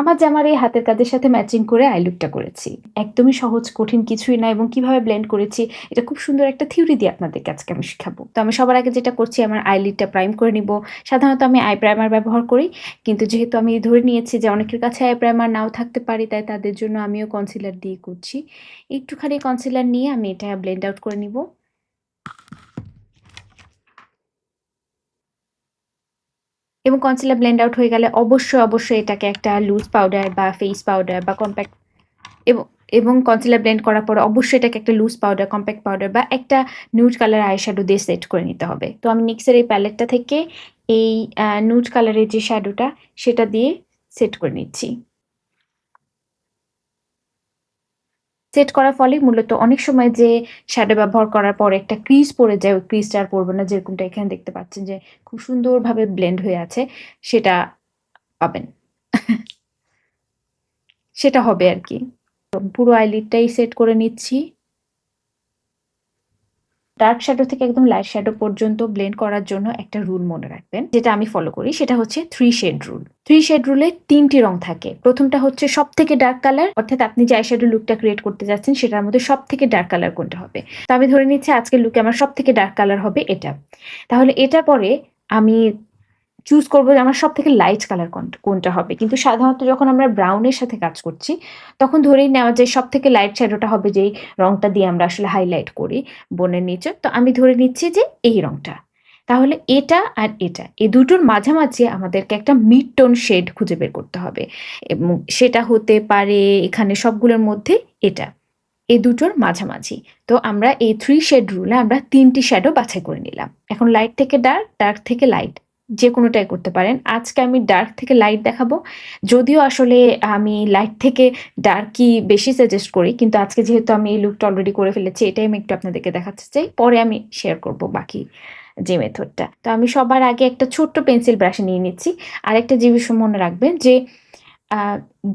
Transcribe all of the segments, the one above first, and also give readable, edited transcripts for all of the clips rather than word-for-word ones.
আমার জামার এই হাতের কাজের সাথে ম্যাচিং করে আই লুকটা করেছি। একদমই সহজ, কঠিন কিছুই না এবং কিভাবে ব্লেন্ড করেছি এটা খুব সুন্দর একটা থিওরি দিয়ে আপনাদেরকে আজকে আমি শিখাবো। তো আমি সবার আগে যেটা করছি আমার আইলিডটা প্রাইম করে নিব। সাধারণত আমি আই প্রাইমার ব্যবহার করি। কিন্তু যেহেতু আমি ধরে নিয়েছি যে অনেকের কাছে আই প্রাইমার নাও থাকতে পারে তাই তাদের জন্য আমিও কনসিলার দিয়ে করছি। একটুখানি কনসিলার নিয়ে আমি এটা ব্লেন্ড আউট করে নিব। এবং কনসিলার ব্লেন্ড আউট হয়ে গেলে অবশ্যই এটাকে একটা লুজ পাউডার বা ফেস পাউডার বা কম্প্যাক্ট এবং এবং কনসিলার ব্লেন্ড করার পরে অবশ্যই এটাকে একটা লুজ পাউডার, কম্প্যাক্ট পাউডার বা একটা নিউড কালার আই শ্যাডো দিয়ে সেট করে নিতে হবে। তো আমি নিক্সের এই প্যালেটটা থেকে এই নিউড কালারের যে শ্যাডোটা সেটা দিয়ে সেট করে নিচ্ছি। সেট করার ফলে মূলত অনেক সময় যে শ্যাডো ব্যবহার করার পরে একটা ক্রিজ পড়ে যায়, ওই ক্রিজটা আর পড়বে না। যেরকমটা এখানে দেখতে পাচ্ছেন যে খুব সুন্দরভাবে ব্লেন্ড হয়ে আছে, সেটা পাবেন। সেটা হবে আর কি। পুরো আইলিডটাই সেট করে নিচ্ছি। ডার্ক শ্যাডো থেকে একদম লাইট শ্যাডো পর্যন্ত ব্লেন্ড করার জন্য একটা রুল মনে রাখবেন, যেটা আমি ফলো করি, সেটা হচ্ছে 3 শেড রুল। 3 শেড রুলে 3টি রং থাকে। প্রথমটা হচ্ছে সব থেকে ডার্ক কালার, অর্থাৎ আপনি যে আইশ্যাডো লুকটা ক্রিয়েট করতে যাচ্ছেন সেটার মধ্যে সব থেকে ডার্ক কালার কোনটা হবে। তো আমি ধরে নিচ্ছি আজকের লুকে আমার সব থেকে ডার্ক কালার হবে এটা। তাহলে এটার পরে আমি চুজ করবো যে আমার সব থেকে লাইট কালার কোনটা হবে। কিন্তু সাধারণত যখন আমরা ব্রাউনের সাথে কাজ করছি তখন ধরেই নেওয়া যায় সব থেকে লাইট শ্যাডোটা হবে যেই রংটা দিয়ে আমরা আসলে হাইলাইট করি বোনের নিচে। তো আমি ধরে নিচ্ছি যে এই রংটা। তাহলে এটা আর এটা এই দুটোর মাঝামাঝি আমাদেরকে একটা মিড টোন শেড খুঁজে বের করতে হবে এবং সেটা হতে পারে এখানে সবগুলোর মধ্যে এটা এই দুটোর মাঝামাঝি। তো আমরা এই 3 শেড রুলে আমরা 3টি শ্যাডো বাছাই করে নিলাম। এখন লাইট থেকে ডার্ক, ডার্ক থেকে লাইট যে কোনোটাই করতে পারেন। আজকে আমি ডার্ক থেকে লাইট দেখাবো। যদিও আসলে আমি লাইট থেকে ডার্কই বেশি সাজেস্ট করি, কিন্তু আজকে যেহেতু আমি এই লুকটা অলরেডি করে ফেলেছি এটাই আমি একটু আপনাদেরকে দেখাতে চাই। পরে আমি শেয়ার করব বাকি যে মেথডটা। তো আমি সবার আগে একটা ছোট্ট পেন্সিল ব্রাশ নিয়ে নিচ্ছি। আরেকটা যে বিষয় মনে রাখবেন যে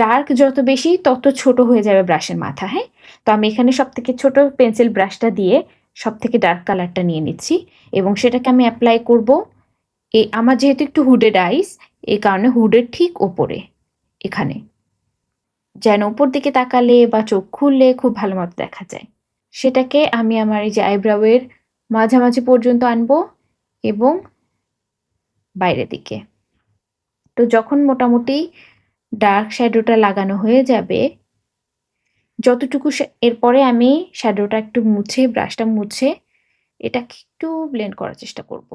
ডার্ক যত বেশি তত ছোট হয়ে যাবে ব্রাশের মাথা, হ্যাঁ? তো আমি এখানে সবথেকে ছোট পেন্সিল ব্রাশটা দিয়ে সবথেকে ডার্ক কালারটা নিয়ে নিচ্ছি এবং সেটাকে আমি অ্যাপ্লাই করব আমার যেহেতু একটু হুডেড আইস, এই কারণে হুডের ঠিক ওপরে এখানে, যেন উপর দিকে তাকালে বা চোখ খুললে খুব ভালো মতো দেখা যায়। সেটাকে আমি আমার এই যে আইব্রাউয়ের মাঝামাঝি পর্যন্ত আনবো এবং বাইরের দিকে। তো যখন মোটামুটি ডার্ক শ্যাডোটা লাগানো হয়ে যাবে, যতটুকু এরপরে আমি শ্যাডোটা একটু মুছে, ব্রাশটা মুছে এটাকে একটু ব্লেন্ড করার চেষ্টা করব।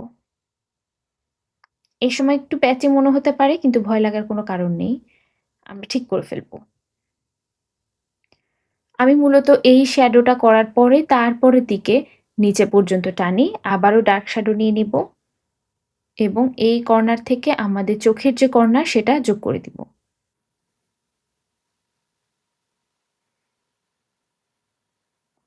এই সময় একটু প্যাচি মনে হতে পারে, কিন্তু ভয় লাগার কোনো কারণ নেই। আমরা ঠিক করে ফেলবো। আমি মূলত এই শ্যাডোটা করার পরে তারপরের দিকে নিচে পর্যন্ত টানি, আবারও ডার্ক শ্যাডো নিয়ে নিব এবং এই কর্নার থেকে আমাদের চোখের যে কর্নার সেটা যোগ করে দিব।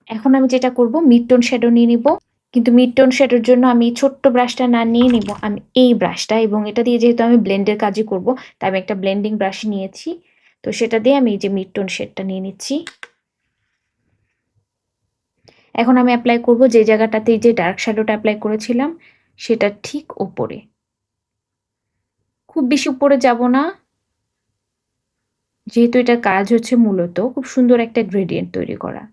এখন আমি যেটা করব মিড টোন শ্যাডো নিয়ে নিব। কিন্তু মিড টোন শ্যাডোর জন্য আমি ছোট্ট ব্রাশটা না নিয়ে নিব, আমি এই ব্রাশটা, এবং এটা দিয়ে যেহেতু আমি ব্লেন্ডের কাজই করব তাই আমি একটা ব্লেন্ডিং ব্রাশ নিয়েছি। তো সেটা দিয়ে আমি এই যে মিড টোন শেডটা নিয়ে নিচ্ছি। এখন আমি অ্যাপ্লাই করব যে জায়গাটাতে যে ডার্ক শ্যাডোটা অ্যাপ্লাই করেছিলাম সেটা ঠিক ওপরে। খুব বেশি উপরে যাব না, যেহেতু এটার কাজ হচ্ছে মূলত খুব সুন্দর একটা গ্রেডিয়েন্ট তৈরি করা।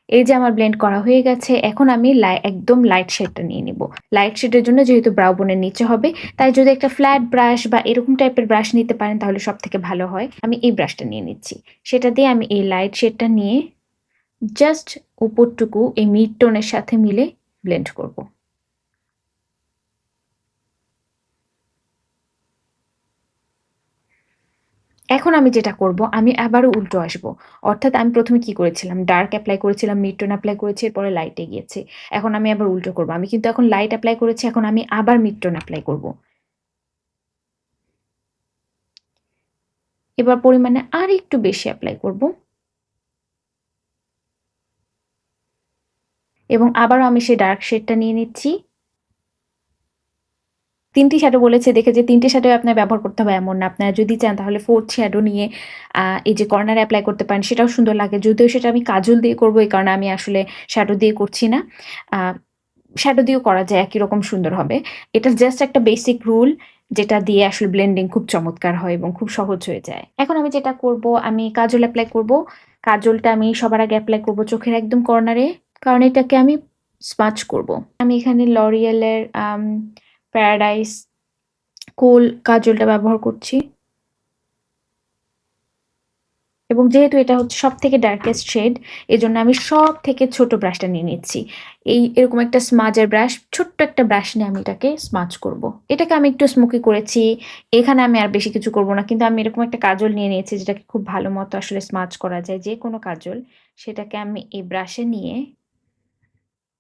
এই যে আমার ব্লেন্ড করা হয়ে গেছে, এখন আমি একদম লাইট শেডটা নিয়ে নিব। লাইট শেডের জন্য যেহেতু ব্রাউ বোনের নিচে হবে, তাই যদি একটা ফ্ল্যাট ব্রাশ বা এরকম টাইপের ব্রাশ নিতে পারেন তাহলে সব থেকে ভালো হয়। আমি এই ব্রাশটা নিয়ে নিচ্ছি। সেটা দিয়ে আমি এই লাইট শেডটা নিয়ে জাস্ট উপরটুকু এই মিড টোনের সাথে মিলে ব্লেন্ড করব। এখন আমি যেটা করব, আমি আবারও উল্টো আসবো। অর্থাৎ আমি প্রথমে কি করেছিলাম, ডার্ক অ্যাপ্লাই করেছিলাম, মিড টোন অ্যাপ্লাই করেছি, এরপরে লাইটে গিয়েছি। এখন আমি আবার উল্টো করব। আমি কিন্তু এখন লাইট অ্যাপ্লাই করেছি, এখন আমি আবার মিড টোন অ্যাপ্লাই করব। এবার পরিমাণে আর একটু বেশি অ্যাপ্লাই করব এবং আবারও আমি সেই ডার্ক শেডটা নিয়ে নিচ্ছি। 3টি শ্যাডো বলেছে দেখে যে 3টে শ্যাডো আপনার ব্যবহার করতে হবে এমন না। আপনারা যদি চান তাহলে 4th শ্যাডো নিয়ে এই যে কর্নারে অ্যাপ্লাই করতে পারেন, সেটাও সুন্দর লাগে। যদিও সেটা আমি কাজল দিয়ে করব, এই কারণে আমি আসলে শ্যাডো দিয়ে করছি না। আ শ্যাডো দিয়েও করা যায়, একই রকম সুন্দর হবে। এটা জাস্ট একটা বেসিক রুল। যেটা দিয়ে আসলে ব্লেন্ডিং খুব চমৎকার হয় এবং খুব সহজ হয়ে যায়। এখন আমি যেটা করব, আমি কাজল এপ্লাই করব। কাজলটা আমি সবার আগে এপ্লাই করব চোখের একদম কর্নারে, কারণ এটাকে আমি স্মাচ করব। আমি এখানে লরিয়েলের প্যারাডাইস কোল কাজলটা ব্যবহার করছি। এবং যেহেতু এটা হচ্ছে সবথেকে ডার্কেস্ট শেড, এজন্য আমি সবথেকে ছোট ব্রাশটা নিয়ে নিচ্ছি। এরকম একটা স্মাজের ব্রাশ, ছোট্ট একটা ব্রাশ নিয়ে আমি এটাকে স্মাচ করব। এটাকে আমি একটু স্মোকি করেছি। এখানে আমি আর বেশি কিছু করব না। কিন্তু আমি এরকম একটা কাজল নিয়ে নিয়েছি যেটাকে খুব ভালো মতো আসলে স্মাচ করা যায়, যেকোনো কাজল। সেটাকে আমি এই ব্রাশে নিয়ে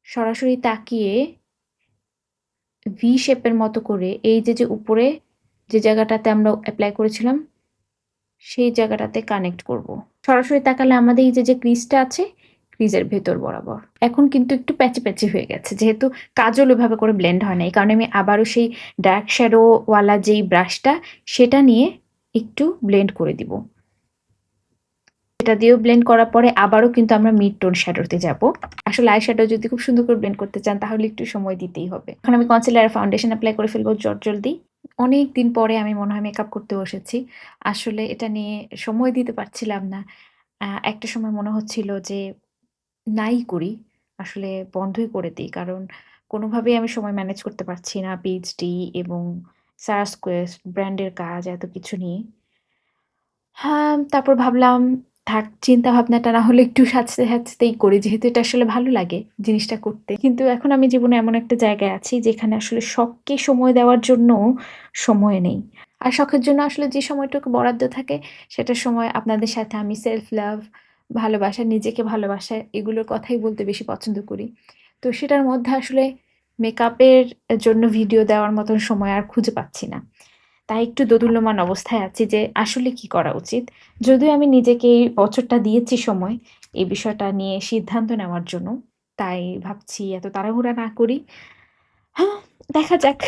সরাসরি তাকিয়ে ভি শেপের মতো করে এই যে উপরে যে জায়গাটাতে আমরা এপ্লাই করেছিলাম সেই জায়গাটাতে কানেক্ট করব। সরাসরি তাকালে আমাদের এই যে ক্রিজটা আছে, ক্রিজের ভেতর বরাবর। এখন কিন্তু একটু প্যাচি প্যাচি হয়ে গেছে, যেহেতু কাজল ওইভাবে করে ব্লেন্ড হয় না। এই কারণে আমি আবারও সেই ডার্ক শ্যাডো ওয়ালা যেই ব্রাশটা, সেটা নিয়ে একটু ব্লেন্ড করে দিব। এটা দিয়েও ব্লেন্ড করার পরে আবারও কিন্তু আমরা মিড টোন শ্যাডোতে যাব। আসলে আই শ্যাডো যদি খুব সুন্দর করে ব্লেন্ড করতে চান তাহলে একটু সময় দিতেই হবে। এখন আমি কনসিলার ফাউন্ডেশন অ্যাপ্লাই করে ফেলবো জলদি। অনেক দিন পরে আমি মনে হয় মেকআপ করতে বসেছি। আসলে এটা নিয়ে সময় দিতে পারছিলাম না। একটা সময় মনে হচ্ছিল যে নাই করি। আসলে বন্ধই করে দেই। কারণ কোনোভাবেই আমি সময় ম্যানেজ করতে পারছি না। পিএইচডি এবং সারাস কোয়েস্ট ব্র্যান্ডের কাজ এত কিছু নিয়ে। হ্যাঁ, তারপর ভাবলাম থাক, চিন্তা ভাবনাটা না হলে একটু সাজতে সাজতেই করি। যেহেতু এটা আসলে ভালো লাগে জিনিসটা করতে। কিন্তু এখন আমি জীবনে এমন একটা জায়গায় আছি যেখানে আসলে শখকে সময় দেওয়ার জন্যও সময় নেই। আর শখের জন্য আসলে যে সময়টুকু বরাদ্দ থাকে সেটার সময় আপনাদের সাথে আমি সেলফ লাভ, ভালোবাসা, নিজেকে ভালোবাসা এগুলোর কথাই বলতে বেশি পছন্দ করি। তো সেটার মধ্যে আসলে মেকআপের জন্য ভিডিও দেওয়ার মতন সময় আর খুঁজে পাচ্ছি না। তাই একটু দোদুল্যমান অবস্থায় আছি যে আসলে কি করা উচিত। যদিও আমি নিজেকে এই বছরটা দিয়েছি সময় এই বিষয়টা নিয়ে সিদ্ধান্ত নেওয়ার জন্য। তাই ভাবছি এত তাড়াহুড়া না করি। হ্যাঁ, দেখা যাক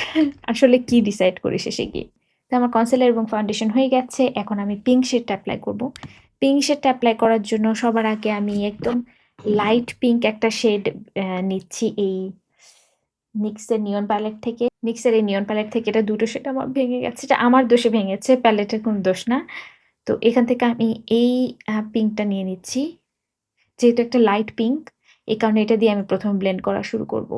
আসলে কি ডিসাইড করি শেষে গিয়ে। তো আমার কনসিলার এবং ফাউন্ডেশন হয়ে গেছে। এখন আমি পিঙ্ক শেডটা এপ্লাই করব। পিঙ্ক শেডটা এপ্লাই করার জন্য সবার আগে আমি একদম লাইট পিঙ্ক একটা শেড নিচ্ছি এই নিক্সের নিয়ন প্যালেট থেকে। নিক্সের এই নিয়ন প্যালেট থেকে এটা দুটো শেড আমার ভেঙে গেছে। এটা আমার দোষে ভেঙেছে, প্যালেটের কোনো দোষ না। তো এখান থেকে আমি এই পিঙ্কটা নিয়ে নিচ্ছি। যেহেতু একটা লাইট পিঙ্ক, এই কারণে এটা দিয়ে আমি প্রথমে ব্লেন্ড করা শুরু করব।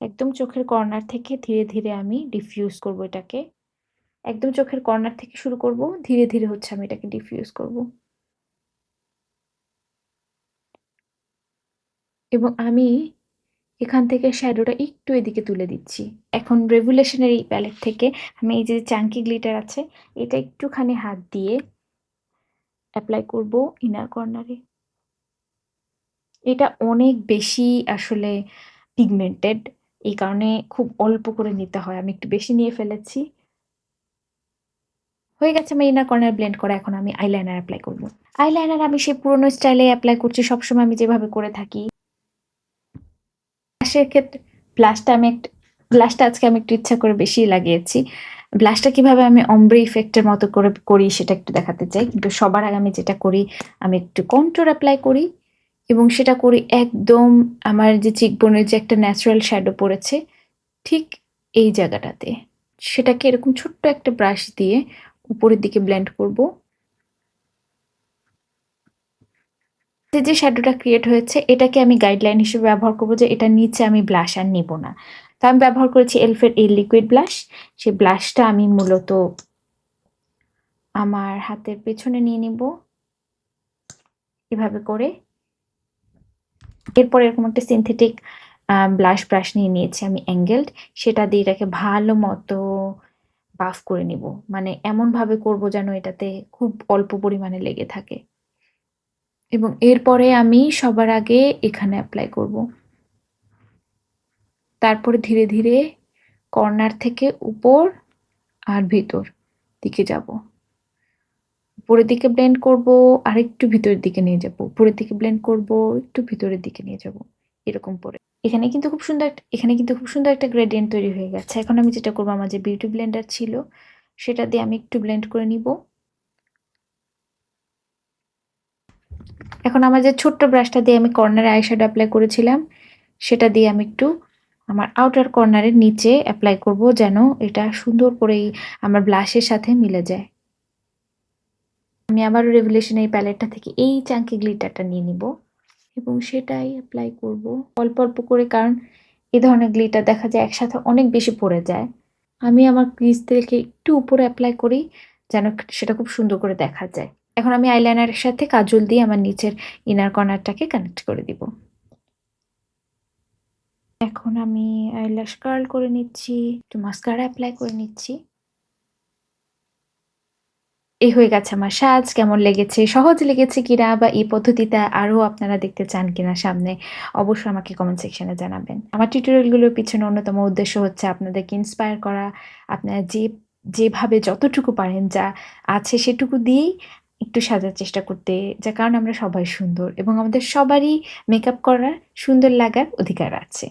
একদম চোখের কর্নার থেকে ধীরে ধীরে আমি ডিফিউজ করব এটাকে। একদম চোখের কর্নার থেকে শুরু করব, ধীরে ধীরে হচ্ছে আমি এটাকে ডিফিউজ করব। এবং আমি এখান থেকে শ্যাডোটা একটু এদিকে তুলে দিচ্ছি। এখন রেভুলেশনের এই প্যালেট থেকে আমি এই যে চাঙ্কি গ্লিটার আছে, এটা একটুখানি হাত দিয়ে অ্যাপ্লাই করব ইনার কর্নারে। এটা অনেক বেশি আসলে পিগমেন্টেড, এই কারণে খুব অল্প করে নিতে হয়। আমি একটু বেশি নিয়ে ফেলেছি। হয়ে গেছে আমার ইনার কর্নার ব্লেন্ড করা। এখন আমি আইলাইনার এপ্লাই করব। আইলাইনার আমি সেই পুরোনো স্টাইলে এপ্লাই করছি, সবসময় আমি যেভাবে করে থাকি। ব্লাশের ক্ষেত্রে ব্লাশটা আজকে আমি একটু ইচ্ছা করে বেশি লাগিয়েছি। ব্লাশটা কিভাবে আমি ombre ইফেক্টের মতো করে করি সেটা একটু দেখাতে চাই। কিন্তু সবার আগে আমি যেটা করি, আমি একটু কন্ট্যুর এপ্লাই করি এবং সেটা করি একদম আমার যে চিকবোনের যে একটা ন্যাচারাল শ্যাডো পড়েছে ঠিক এই জায়গাটাতে। সেটাকে এরকম ছোট্ট একটা ব্রাশ দিয়ে উপরের দিকে ব্লেন্ড করব। যে শ্যাডোটা ক্রিয়েট হয়েছে এটাকে আমি গাইডলাইন হিসেবে ব্যবহার করব যে এটার নিচে আমি ব্লাশ আর নিব না। তো আমি ব্যবহার করেছি এলফের এই লিকুইড ব্লাশ। সেই ব্লাশটা আমি মূলত আমার হাতের পেছনে নিয়ে নিব এভাবে করে। এরপর এরকম একটা সিনথেটিক ব্রাশ নিয়ে নিয়েছি আমি অ্যাঙ্গেলড। সেটা দিয়ে এটাকে ভালো মতো বাফ করে নিব। মানে এমনভাবে করব যেন এটাতে খুব অল্প পরিমাণে লেগে থাকে। এবং এরপরে আমি সবার আগে এখানে এপ্লাই করব। তারপরে ধীরে ধীরে কর্নার থেকে উপর আর ভিতর দিকে যাব। উপরের দিকে ব্লেন্ড করব, আরেকটু ভিতরের দিকে নিয়ে যাব। উপরের দিকে ব্লেন্ড করব, একটু ভিতরের দিকে নিয়ে যাব। এরকম করে। এখানে কিন্তু খুব সুন্দর একটা গ্রেডিয়েন্ট তৈরি হয়ে গেছে। এখন আমি যেটা করব, আমার যে বিউটি ব্লেন্ডার ছিল সেটা দিয়ে আমি একটু ব্লেন্ড করে নিব। এখন আমার যে ছোট্ট ব্রাশটা দিয়ে আমি কর্নারে আইশ্যাডো এপ্লাই করেছিলাম সেটা দিয়ে আমি একটু আমার আউটার কর্নারের নিচে এপ্লাই করব যেন এটা সুন্দর করেই আমার ব্লাশের সাথে মিলে যায়। আমি আবারও রেভলিউশন এই প্যালেটটা থেকে এই চাঙ্কি গ্লিটারটা নিয়ে নিব এবং সেটাই এপ্লাই করব অল্প অল্প করে, কারণ এ ধরনের গ্লিটার দেখা যায় একসাথে অনেক বেশি পড়ে যায়। আমি আমার ক্রিজ থেকে একটু উপরে এপ্লাই করি যেন সেটা খুব সুন্দর করে দেখা যায়। এখন আমি আইলাইনারের সাথে কাজল দিয়ে আমার নিচের ইনার কর্নারটাকে কানেক্ট করে দিব। এখন আমি আইল্যাশ কার্ল করে নিচ্ছি, একটু মাস্কারা এপ্লাই করে নিচ্ছি। এই হয়ে গেছে আমার সাজ। কেমন লেগেছে? সহজ লেগেছে কিনা বা এই পদ্ধতিতে আরো আপনারা দেখতে চান কিনা সামনে? অবশ্যই আমাকে কমেন্ট সেকশনে জানাবেন। আমার টিউটোরিয়ালগুলোর পিছনে অন্যতম উদ্দেশ্য হচ্ছে আপনাদেরকে ইন্সপায়ার করা। আপনারা যেভাবে যতটুকু পারেন যা আছে সেটুকু দিয়েই একটু সাজার চেষ্টা করতে। যার কারণে আমরা সবাই সুন্দর এবং আমাদের সবারই মেকআপ করার, সুন্দর লাগার অধিকার আছে।